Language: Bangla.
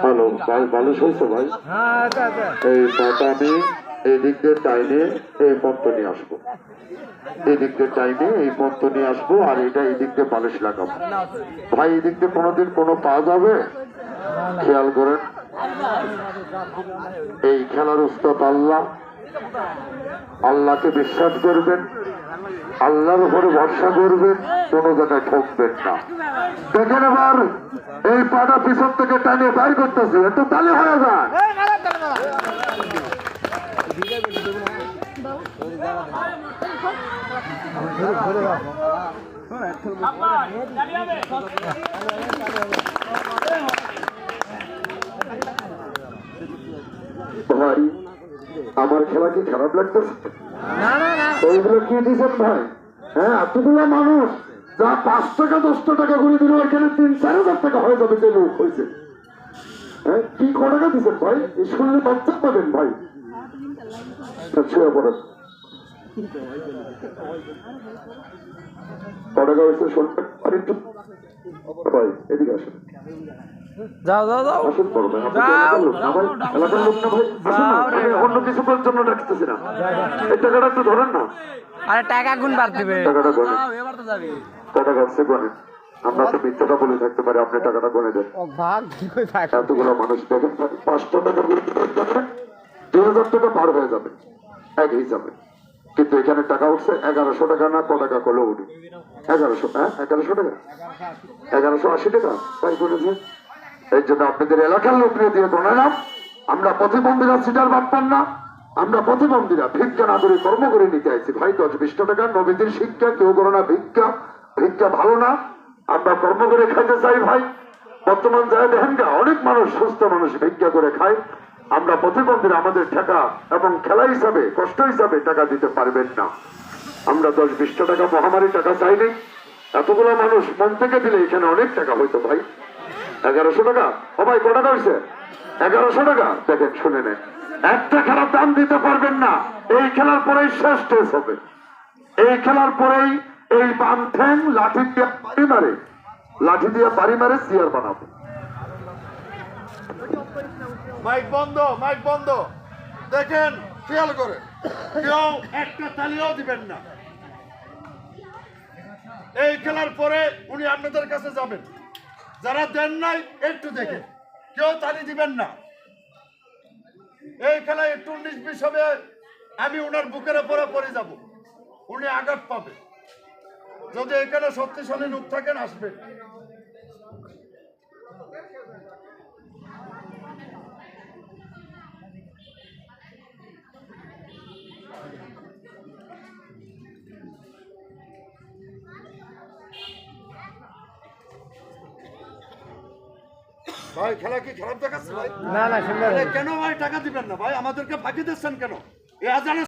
হ্যালো ভাই, ভালো হয়েছে ভাই। এই পাটা আমি এই দিক দিয়ে টাইমে এই পন্ত নিয়ে আসবো, এই দিক দিয়ে টাইমে এই পন্ত নিয়ে আসবো, আর এটা এই দিক দিয়ে পালিশ লাগাবো ভাই। এই দিক দিয়ে কোনোদিন কোনো পাওয়া যাবে? খেয়াল করেন, এই খেলার উস্তাদ আল্লাহ। আল্লাহকে বিশ্বাস করবেন, আল্লাহর উপরে ভরসা করবেন, কোনো জায়গায় ঠকবেন না। দেখেন এবার এই পাটা পিছন থেকে টানিয়ে বাইর করতেছে, একটু তালে হয়ে যায়। ভাই আমার খেলা কি খারাপ লাগতেছে? ওইগুলো কি দিচ্ছেন ভাই? হ্যাঁ, এতগুলো মানুষ যা 5 টাকা 10 টাকা করে দিল, এখানে 3-4 হাজার টাকা হয়ে যাবে যে লোক হয়েছে। হ্যাঁ, কি টাকা দিচ্ছেন ভাই? শুনলে বাচ্চা পাবেন ভাই। ছুঁয়ে পড়েন, টাকা হয়েছে শুনবেন ভাই। এদিকে আসেন, যাও যাও যাও আসুন বড় ভাই। আমার এলাকার লোক না ভাই, আমি অন্য কিছু করার জন্য ডাকতেছি না। এই টাকাটা একটু ধরেন না। আরে টাকা গুণ বাড় দিবে, টাকাটা গণেন, টাকা গাছে গণেন। আমরা তো মিথ্যাটা বলে থাকতে পারি, আপনি টাকাটা গণে দেন। এতগুলো মানুষ দেখেন, 500 টাকা 2000 টাকা পার হয়ে যাবে এক হিসাবে, কিন্তু এখানে টাকা উঠছে 1100 টাকা না, ক টাকা করলে উঠে 1100। হ্যাঁ, 1100 টাকা, 1180 টাকা তাই করেছে। এই জন্য আপনাদের এলাকার লোক নিয়ে দিয়ে গণালাম। আমরা প্রতিবন্ধীরা সিটার বাপ্পান না, আমরা প্রতিবন্ধীরা ভিক্ষা না করে কর্ম করে নিতে আইছি ভাই। 10-20 টাকা নবীদের শিক্ষা, কেউ করো না ভিক্ষা, ভিক্ষা ভালো না, আমরা কর্ম করে খাইতে চাই ভাই। বর্তমান যায় দেখেন গা, অনেক মানুষ সুস্থ মানুষ ভিক্ষা করে খায়। আমরা প্রতিবন্ধীরা আমাদের টাকা এবং খেলা হিসাবে কষ্ট হিসাবে টাকা দিতে পারবেন না। আমরা 10-20 টাকা মহামারী টাকা চাইনি, এতগুলো মানুষ মন থেকে দিলে এখানে অনেক টাকা হইতো ভাই। 1100 টাকা, ও ভাই ক টাকা হয়েছে? 1100 টাকা। দেখেন, শুনে নেন, একটা খেলার দাম দিতে পারবেন না। এই খেলার পরেই শেষ টেস্ট হবে, এই খেলার পরেই এই বাম ঠ্যাং লাঠি দিয়ে বাড়ি মারে, লাঠি দিয়ে বাড়ি মারে চেয়ার বানাবো। মাইক বন্ধ, মাইক বন্ধ। দেখেন, খেয়াল করে কেউ একটা তালিও দিবেন না। এই খেলার পরে উনি আপনাদের কাছে যাবেন, যারা দেন নাই একটু দেখেন, কেউ তালি দিবেন না। এই খেলায় একটু 19-20 হবে, আমি উনার বুকের উপরে পড়ে যাব, উনি আঘাত পাবে। যদি এখানে শক্তিশালী লোক থাকেন আসবেন। ভাই খেলা কি খারাপ দেখাচ্ছে ভাই? না না সুন্দর। কেন ভাই টাকা দিবেন না ভাই? আমাদেরকে ফাঁকি দিচ্ছেন কেন? এই আজানের